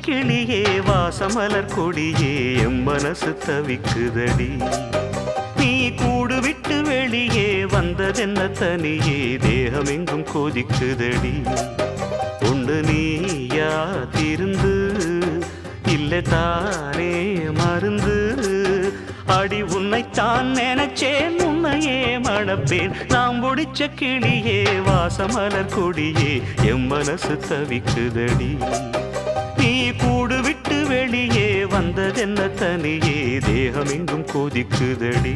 கிளியே வாசமலர் கொடியே எம் மனசு தவிக்குதடி நீ கூடு விட்டு வெளியே வந்ததென்ன தனியே தேகம் எங்கும் கொதிக்குதடி உண்டு நீயா திருந்து இல்லை தானே மருந்து அடி உன்னைத்தான் நினைச்சேன் உன்னையே மணப்பேன் நாம் முடிச்ச கிளியே வாசமலர் கொடியே எம் மனசு தவிக்குதடி நீ கூடு விட்டு வெளியே வந்ததென்ன தனியே தேகம் எங்கும் கொதிக்குதடி